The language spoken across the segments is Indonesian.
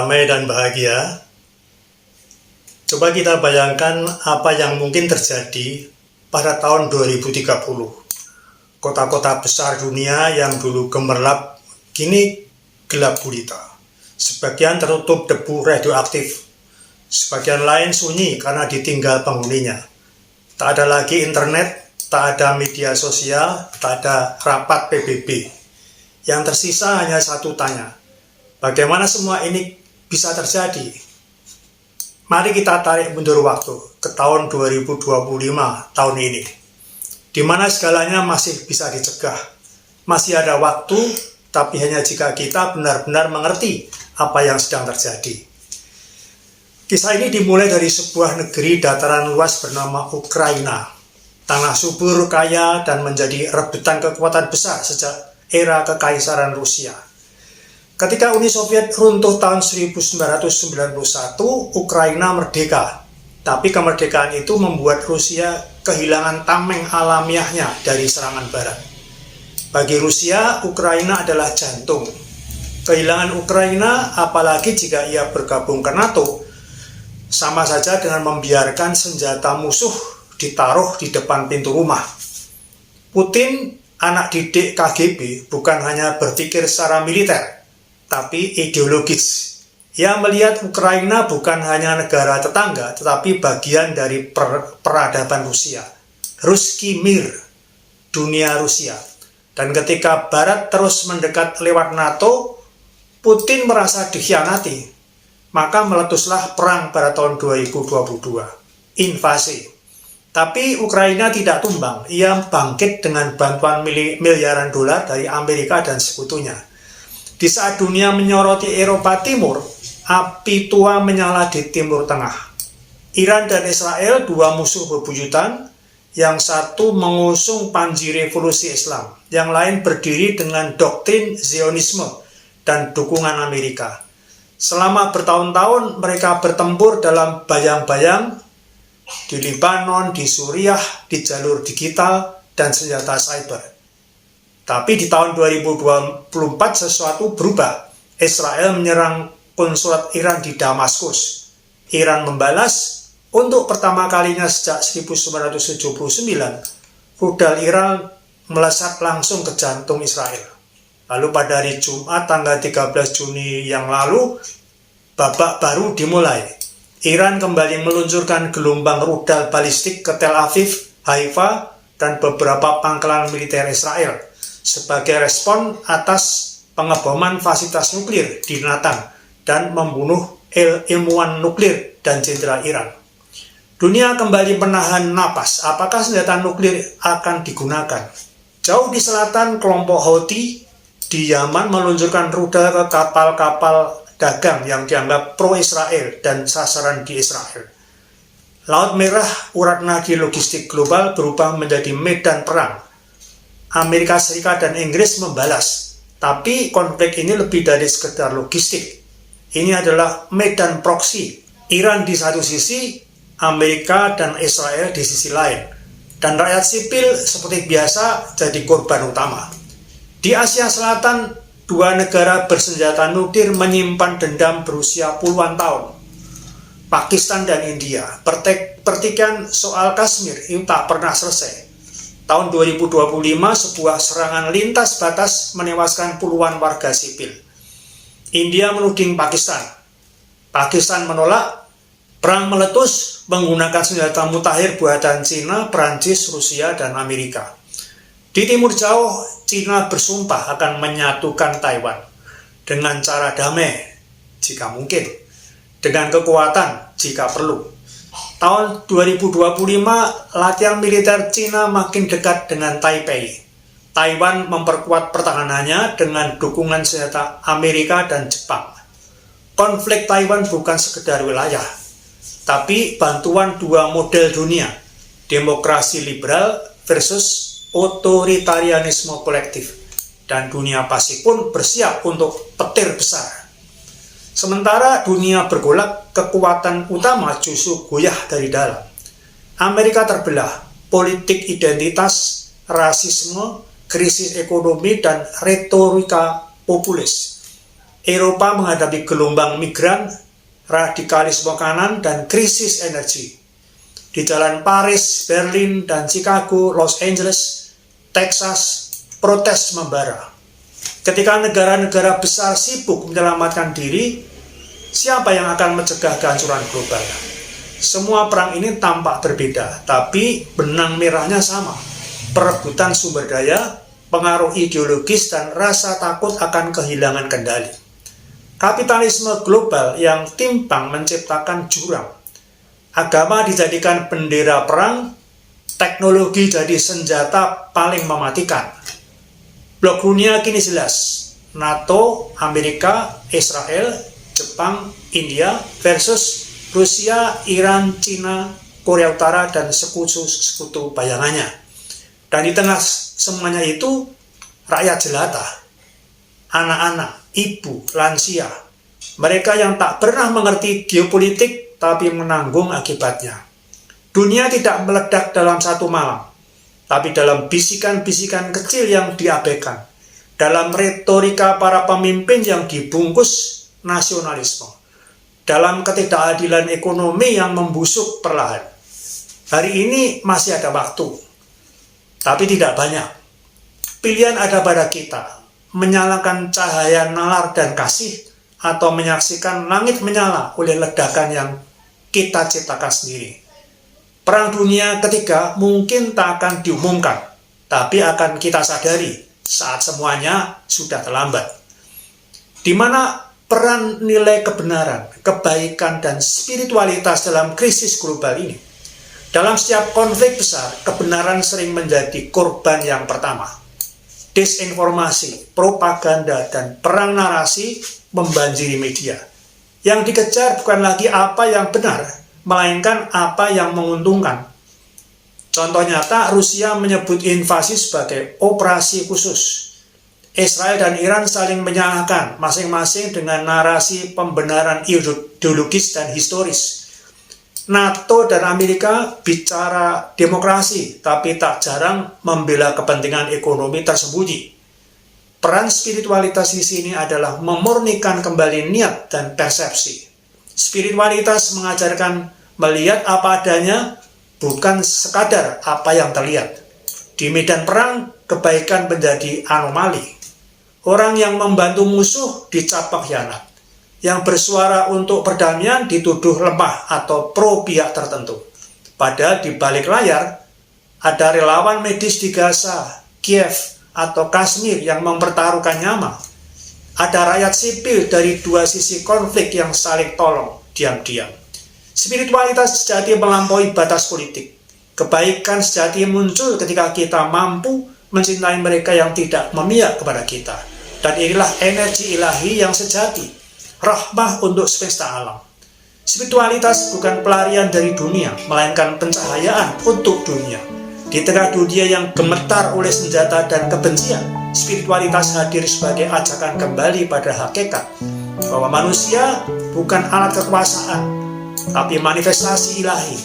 damai dan bahagia. Coba kita bayangkan apa yang mungkin terjadi pada tahun 2030. Kota-kota besar dunia yang dulu gemerlap, kini gelap gulita. Sebagian tertutup debu radioaktif, sebagian lain sunyi karena ditinggal penghuninya. Tak ada lagi internet, tak ada media sosial, tak ada rapat PBB. Yang tersisa hanya satu tanya, bagaimana semua ini bisa terjadi? Mari kita tarik mundur waktu ke tahun 2025 tahun ini, di mana segalanya masih bisa dicegah. Masih ada waktu, tapi hanya jika kita benar-benar mengerti apa yang sedang terjadi. Kisah ini dimulai dari sebuah negeri dataran luas bernama Ukraina. Tanah subur, kaya, dan menjadi rebutan kekuatan besar sejak era Kekaisaran Rusia. Ketika Uni Soviet runtuh tahun 1991, Ukraina merdeka. Tapi kemerdekaan itu membuat Rusia kehilangan tameng alamiahnya dari serangan Barat. Bagi Rusia, Ukraina adalah jantung. Kehilangan Ukraina, apalagi jika ia bergabung ke NATO, sama saja dengan membiarkan senjata musuh ditaruh di depan pintu rumah. Putin, anak didik KGB, bukan hanya berpikir secara militer, tapi ideologis. Ia melihat Ukraina bukan hanya negara tetangga, tetapi bagian dari peradaban Rusia. Ruski Mir, dunia Rusia. Dan ketika Barat terus mendekat lewat NATO, Putin merasa dikhianati. Maka meletuslah perang pada tahun 2022, invasi. Tapi Ukraina tidak tumbang, ia bangkit dengan bantuan miliaran dolar dari Amerika dan sekutunya. Di saat dunia menyoroti Eropa Timur, api tua menyala di Timur Tengah. Iran dan Israel, dua musuh bebuyutan, yang satu mengusung panji revolusi Islam, yang lain berdiri dengan doktrin Zionisme dan dukungan Amerika. Selama bertahun-tahun mereka bertempur dalam bayang-bayang di Lebanon, di Suriah, di jalur digital, dan senjata cyber. Tapi di tahun 2024 sesuatu berubah. Israel menyerang konsulat Iran di Damaskus. Iran membalas. Untuk pertama kalinya sejak 1979, rudal Iran melesat langsung ke jantung Israel. Lalu pada hari Jumat tanggal 13 Juni yang lalu, babak baru dimulai. Iran kembali meluncurkan gelombang rudal balistik ke Tel Aviv, Haifa, dan beberapa pangkalan militer Israel sebagai respon atas pengeboman fasilitas nuklir di Natan dan membunuh ilmuwan nuklir dan jenderal Iran. Dunia kembali menahan napas, apakah senjata nuklir akan digunakan? Jauh di selatan, kelompok Houthi di Yaman meluncurkan rudal ke kapal-kapal dagang yang dianggap pro-Israel dan sasaran di Israel. Laut Merah, urat nadi logistik global, berubah menjadi medan perang. Amerika Serikat dan Inggris membalas, tapi konflik ini lebih dari sekedar logistik. Ini adalah medan proksi. Iran di satu sisi, Amerika dan Israel di sisi lain. Dan rakyat sipil seperti biasa jadi korban utama. Di Asia Selatan, dua negara bersenjata nuklir menyimpan dendam berusia puluhan tahun. Pakistan dan India, pertikaian soal Kashmir itu tak pernah selesai. Tahun 2025, sebuah serangan lintas batas menewaskan puluhan warga sipil. India menuding Pakistan. Pakistan menolak. Perang meletus menggunakan senjata mutakhir buatan Cina, Prancis, Rusia, dan Amerika. Di timur jauh, Cina bersumpah akan menyatukan Taiwan dengan cara damai jika mungkin, dengan kekuatan jika perlu. Tahun 2025, latihan militer Cina makin dekat dengan Taipei. Taiwan memperkuat pertahanannya dengan dukungan senjata Amerika dan Jepang. Konflik Taiwan bukan sekedar wilayah, tapi bantuan dua model dunia, demokrasi liberal versus otoritarianisme kolektif, dan dunia Pasifik pun bersiap untuk petir besar. Sementara dunia bergolak, kekuatan utama justru goyah dari dalam. Amerika terbelah, politik identitas, rasisme, krisis ekonomi, dan retorika populis. Eropa menghadapi gelombang migran, radikalisme kanan, dan krisis energi. Di jalan Paris, Berlin, dan Chicago, Los Angeles, Texas, protes membara. Ketika negara-negara besar sibuk menyelamatkan diri, siapa yang akan mencegah kehancuran global? Semua perang ini tampak berbeda, tapi benang merahnya sama. Perebutan sumber daya, pengaruh ideologis, dan rasa takut akan kehilangan kendali. Kapitalisme global yang timpang menciptakan jurang. Agama dijadikan bendera perang, teknologi jadi senjata paling mematikan. Blok dunia kini jelas, NATO, Amerika, Israel, Jepang, India versus Rusia, Iran, Cina, Korea Utara, dan sekutu bayangannya. Dan di tengah semuanya itu, rakyat jelata, anak-anak, ibu, lansia, mereka yang tak pernah mengerti geopolitik tapi menanggung akibatnya. Dunia tidak meledak dalam satu malam, tapi dalam bisikan-bisikan kecil yang diabaikan, dalam retorika para pemimpin yang dibungkus nasionalisme, dalam ketidakadilan ekonomi yang membusuk perlahan. Hari ini masih ada waktu, tapi tidak banyak. Pilihan ada pada kita, menyalakan cahaya nalar dan kasih, atau menyaksikan langit menyala oleh ledakan yang kita ciptakan sendiri. Perang dunia ketiga mungkin tak akan diumumkan, tapi akan kita sadari saat semuanya sudah terlambat. Di mana peran nilai kebenaran, kebaikan, dan spiritualitas dalam krisis global ini? Dalam setiap konflik besar, kebenaran sering menjadi korban yang pertama. Disinformasi, propaganda, dan perang narasi membanjiri media. Yang dikejar bukan lagi apa yang benar, melainkan apa yang menguntungkan. Contoh nyata, Rusia menyebut invasi sebagai operasi khusus. Israel dan Iran saling menyalahkan, masing-masing dengan narasi pembenaran ideologis dan historis. NATO dan Amerika bicara demokrasi, tapi tak jarang membela kepentingan ekonomi tersembunyi. Peran spiritualitas di sini adalah memurnikan kembali niat dan persepsi. Spiritualitas mengajarkan melihat apa adanya, bukan sekadar apa yang terlihat. Di medan perang, kebaikan menjadi anomali. Orang yang membantu musuh dicap pengkhianat. Yang bersuara untuk perdamaian dituduh lemah atau pro pihak tertentu. Padahal di balik layar, ada relawan medis di Gaza, Kiev, atau Kashmir yang mempertaruhkan nyawa. Ada rakyat sipil dari dua sisi konflik yang saling tolong diam-diam. Spiritualitas sejati melampaui batas politik. Kebaikan sejati muncul ketika kita mampu mencintai mereka yang tidak memihak kepada kita. Dan inilah energi ilahi yang sejati, rahmah untuk semesta alam. Spiritualitas bukan pelarian dari dunia, melainkan pencahayaan untuk dunia. Di tengah dunia yang gemetar oleh senjata dan kebencian, spiritualitas hadir sebagai ajakan kembali pada hakikat, bahwa manusia bukan alat kekuasaan, tapi manifestasi ilahi,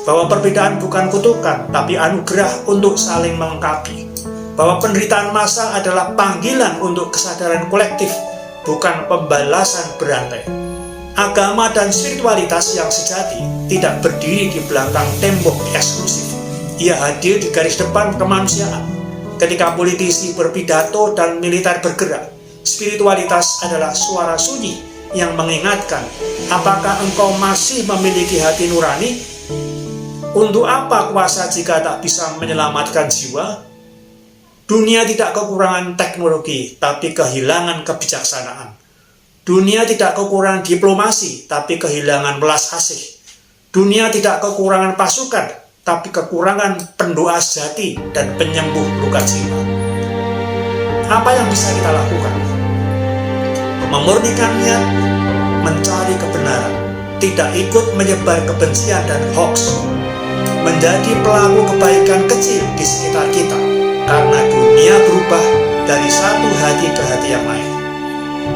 bahwa perbedaan bukan kutukan, tapi anugerah untuk saling melengkapi, bahwa penderitaan massal adalah panggilan untuk kesadaran kolektif, bukan pembalasan berantai. Agama dan spiritualitas yang sejati tidak berdiri di belakang tembok eksklusif. Ia hadir di garis depan kemanusiaan. Ketika politisi berpidato dan militer bergerak, spiritualitas adalah suara sunyi yang mengingatkan, apakah engkau masih memiliki hati nurani? Untuk apa kuasa jika tak bisa menyelamatkan jiwa? Dunia tidak kekurangan teknologi, tapi kehilangan kebijaksanaan. Dunia tidak kekurangan diplomasi, tapi kehilangan belas asih. Dunia tidak kekurangan pasukan, tapi kekurangan pendoa sejati dan penyembuh luka jiwa. Apa yang bisa kita lakukan? Memurnikan niat, mencari kebenaran, tidak ikut menyebar kebencian dan hoax, menjadi pelaku kebaikan kecil di sekitar kita, karena dunia berubah dari satu hati ke hati yang lain.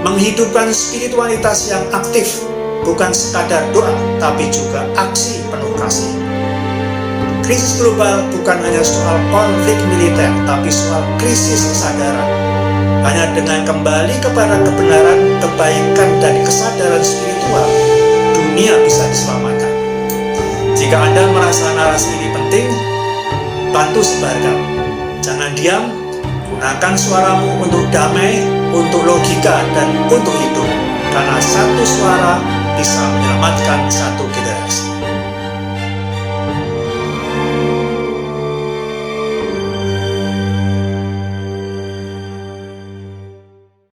Menghidupkan spiritualitas yang aktif, bukan sekadar doa, tapi juga aksi penuh kasih. Krisis global bukan hanya soal konflik militer, tapi soal krisis kesadaran. Hanya dengan kembali kepada kebenaran, kebaikan, dan kesadaran spiritual, dunia bisa diselamatkan. Jika Anda merasa narasi ini penting, bantu sebarkan. Jangan diam, gunakan suaramu untuk damai, untuk logika, dan untuk hidup. Karena satu suara bisa menyelamatkan satu generasi.